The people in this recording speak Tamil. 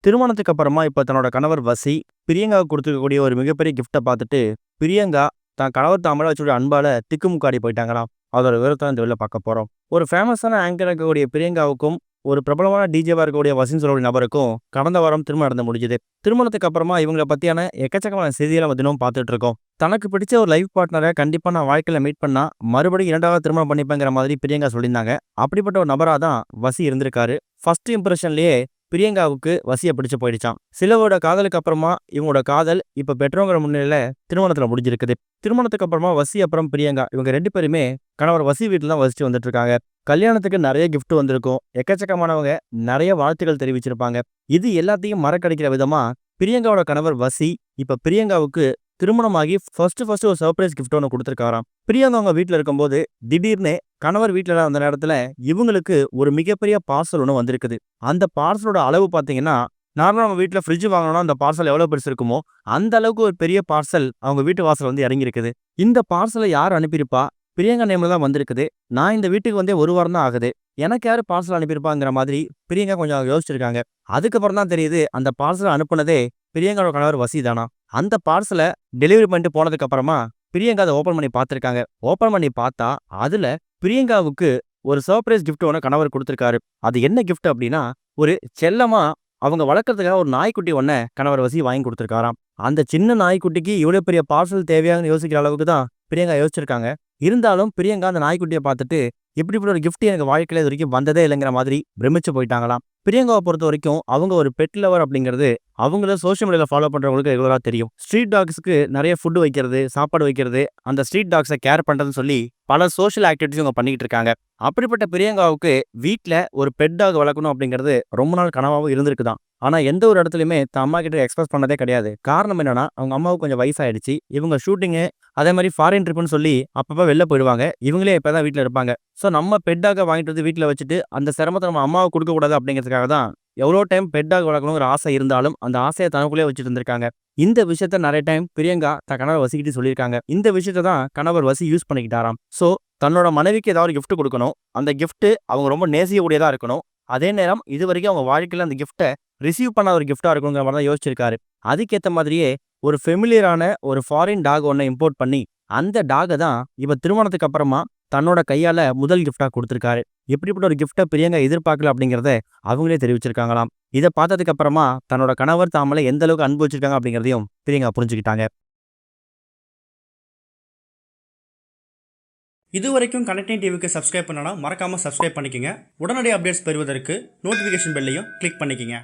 திருமணத்துக்கு அப்புறமா இப்ப தன்னோட கணவர் வசி, பிரியங்காவுக்கு குடுத்துருக்கக்கூடிய ஒரு மிகப்பெரிய கிஃப்ட்ட பார்த்துட்டு, பிரியங்கா தான் கணவர் தான் மேல வச்சுக்கூடிய அன்பால திக்குமுக்காடி போயிட்டாங்களாம். அதோட விவரத்த தான் இந்த வீடியோல பார்க்க போறோம். ஒரு ஃபேமஸான ஆங்கரா இருக்கக்கூடிய பிரியங்காவுக்கும், ஒரு பிரபலமான டிஜேவா இருக்கக்கூடிய வசின்னு சொல்லக்கூடிய நபருக்கும் கடந்த வாரம் திருமணம் நடந்து முடிஞ்சது. திருமணத்துக்கு அப்புறமா இவங்கள பத்தியான எக்கச்சக்கமான செய்திகள நம்ம தினமும் பார்த்துட்டு இருக்கோம். தனக்கு பிடிச்ச ஒரு லைஃப் பார்ட்னர கண்டிப்பா நான் வாழ்க்கையில மீட் பண்ணா, மறுபடியும் 2வது திருமணம் பண்ணிப்பேங்கிற மாதிரி பிரியங்கா சொல்லியிருந்தாங்க. அப்படிப்பட்ட ஒரு நபரா தான் வசி இருந்திருக்காரு. ஃபர்ஸ்ட் இம்ப்ரஷன்லயே பிரியங்காவுக்கு வசிய பிடிச்சு போயிடுச்சாம். சில வருட காதலுக்கு அப்புறமா இவங்களோட காதல் இப்ப பெற்றோங்கிற முன்னிலையில திருமணத்துல முடிஞ்சிருக்குது. திருமணத்துக்கு அப்புறமா வசி அப்புறம் பிரியங்கா இவங்க 2 பேருமே கணவர் வசி வீட்ல தான் வசிச்சு வந்துட்டு இருக்காங்க. கல்யாணத்துக்கு நெறைய கிஃப்ட் வந்திருக்கும். எக்கச்சக்கமானவங்க நெறைய வாழ்த்துக்கள் தெரிவிச்சிருப்பாங்க. இது எல்லாத்தையும் மறக்கடிக்கிற விதமா பிரியங்காவோட கணவர் வசி இப்ப பிரியங்காவுக்கு திருமணமாகி ஃபர்ஸ்ட் ஒரு சர்ப்ரைஸ் கிஃப்ட் ஒண்ணு குடுத்திருக்காராம். பிரியங்கா அவங்க வீட்ல இருக்கும்போது திடீர்னு கணவர் வீட்ல இல்லாத அந்த நேரத்துல இவங்களுக்கு ஒரு மிகப்பெரிய பார்சல் ஒண்ணு வந்திருக்குது. அந்த பார்சலோட அளவு பார்த்தீங்கன்னா, நார்மலா நம்ம வீட்ல ஃப்ரிட்ஜ் வாங்குனோம்னா அந்த பார்சல் எவ்வளவு பெருசு இருக்குமோ, அந்த அளவுக்கு ஒரு பெரிய பார்சல் அவங்க வீட்டு வாசல்ல வந்து இறங்கியிருக்குது. இந்த பார்சல யார் அனுப்பியிருப்பா? பிரியங்கா நேம்ல தான் வந்திருக்குது. நான் இந்த வீட்டுக்கு வந்தே 1 வாரம் தான் ஆகுது. எனக்கு யாரு பார்சல் அனுப்பியிருப்பாங்கிற மாதிரி பிரியங்கா கொஞ்சம் யோசிச்சிருக்காங்க. அதுக்கப்புறம் தான் தெரியுது அந்த பார்சல அனுப்புனதே பிரியங்காவோட கணவர் வசி தானா. அந்த பார்சல டெலிவரி பண்ணிட்டு போனதுக்கு அப்புறமா பிரியங்கா அத ஓப்பன் பண்ணி பார்த்திருக்காங்க. ஓப்பன் பண்ணி பார்த்தா, அதுல பிரியங்காவுக்கு ஒரு சர்ப்ரைஸ் கிஃப்ட் ஒண்ணு கணவர் குடுத்திருக்காரு. அது என்ன கிஃப்ட் அப்டின்னா, ஒரு செல்லமா அவங்க வளர்க்கறதுக்காக ஒரு நாய்க்குட்டி ஒண்ண கணவர் வசி வாங்கி குடுத்திருக்காராம். அந்த சின்ன நாய்க்குட்டிக்கு இவ்வளவு பெரிய பார்சல் தேவையான்னு யோசிக்கிற அளவுக்கு தான் பிரியங்கா யோசிச்சிருக்காங்க. இருந்தாலும் பிரியங்கா அந்த நாய்க்குட்டிய பார்த்துட்டு, இப்படிப்பட்ட ஒரு கிஃப்ட் எனக்கு வாழ்க்கையில இதுவரைக்கும் வந்ததே இல்லைங்கிற மாதிரி பிரமிச்சு போயிட்டாங்களாம். பிரியங்காவ பொறுத்தவரைக்கும் அவங்க ஒரு பெட் லவர் அப்படிங்கிறது அவங்கள சோசியல் மீடியால ஃபாலோ பண்றவங்களுக்கு ரெகுலரா தெரியும். ஸ்ட்ரீட் டாக்ஸ்க்கு நெறைய ஃபுட் வைக்கிறது, சாப்பாடு வைக்கிறது, அந்த ஸ்ட்ரீட் டாக்ஸ கேர் பண்றதுன்னு சொல்லி பல சோஷியல் ஆக்டிவிட்டீஸ் இவங்க பண்ணிக்கிட்டு இருக்காங்க. அப்படிப்பட்ட பிரியங்காவுக்கு வீட்ல ஒரு பெட் டாக் வளர்க்கணும் அப்படிங்கிறது ரொம்ப நாள் கனவாவும் இருந்திருக்குதாம். ஆனா எந்த ஒரு இடத்துலயுமே தன் அம்மா கிட்ட எக்ஸ்பிரஸ் பண்ணதே கிடையாது. காரணம் என்னன்னா, அவங்க அம்மாவுக்கு கொஞ்சம் வயசாயிடுச்சு. இவங்க ஷூட்டிங்கு அதே மாரி ஃபாரின் ட்ரிப்ன்னு சொல்லி அப்பப்ப வெளில போயிடுவாங்க. இவங்களே இப்பதான் வீட்ல இருப்பாங்க. ஸோ நம்ம பெட் டாக்க வாங்கிட்டு வந்து வீட்ல வச்சுட்டு, அந்த சிரமத்த நம்ம அம்மாவுக்கு குடுக்கக்கூடாது அப்படிங்கிறதுக்காக தான் எவ்வளோ டைம் பெட் டாக் வளர்க்கணுங்கிற ஆசை இருந்தாலும், அந்த ஆசைய தனக்குள்ளேயே வச்சுட்டு இருந்திருக்காங்க. இந்த விஷயத்த நெறைய டைம் பிரியங்கா தன் கணவர் வசிக்கிட்ட சொல்லியிருக்காங்க. இந்த விஷயத்த தான் கணவர் வசி யூஸ் பண்ணிக்கிட்டாராம். ஸோ தன்னோட மனைவிக்கு ஏதாவது ஒரு கிஃப்ட் குடுக்கணும். அந்த கிஃப்ட் அவங்க ரொம்ப நேசிக்கக்கூடியதா இருக்கணும். அதே நேரம் இதுவரைக்கும் அவங்க வாழ்க்கையில அந்த கிஃப்ட்ட ரிசீவ் பண்ணாத ஒரு கிஃப்ட்டா இருக்கணுங்கிற மாரி தான் யோசிச்சிருக்காரு. அதுக்கேத்த மாதிரியே ஒரு ஃபெமிலியரான ஒரு ஃபாரின் டாக் ஒண்ண இம்போர்ட் பண்ணி, அந்த டாக்க தான் இப்ப திருமணத்துக்கு அப்புறமா தன்னோட கையால முதல் கிஃப்ட்டா குடுத்திருக்காரு. இப்படிப்பட்ட ஒரு கிஃப்ட்ட பிரியங்கா எதிர்பார்க்கல அப்படிங்கிறத அவங்களே தெரிவிச்சிருக்காங்களாம். இத பார்த்ததுக்கு அப்புறமா தன்னோட கணவர் தான் மேல எந்த அளவுக்கு அன்பு வச்சிருக்காங்க அப்படிங்கிறதையும் பிரியங்கா புரிஞ்சுக்கிட்டாங்க. இதுவரைக்கும் கனெக்டிங் டிவிக்கு சப்ஸ்கிரைப் பண்ணனா மறக்காம சப்ஸ்கிரைப் பண்ணிக்கங்க. உடனடி அப்டேட்ஸ் பெறுவதற்கு நோட்டிஃபிகேஷன் பெல்லையும் கிளிக் பண்ணிக்கங்க.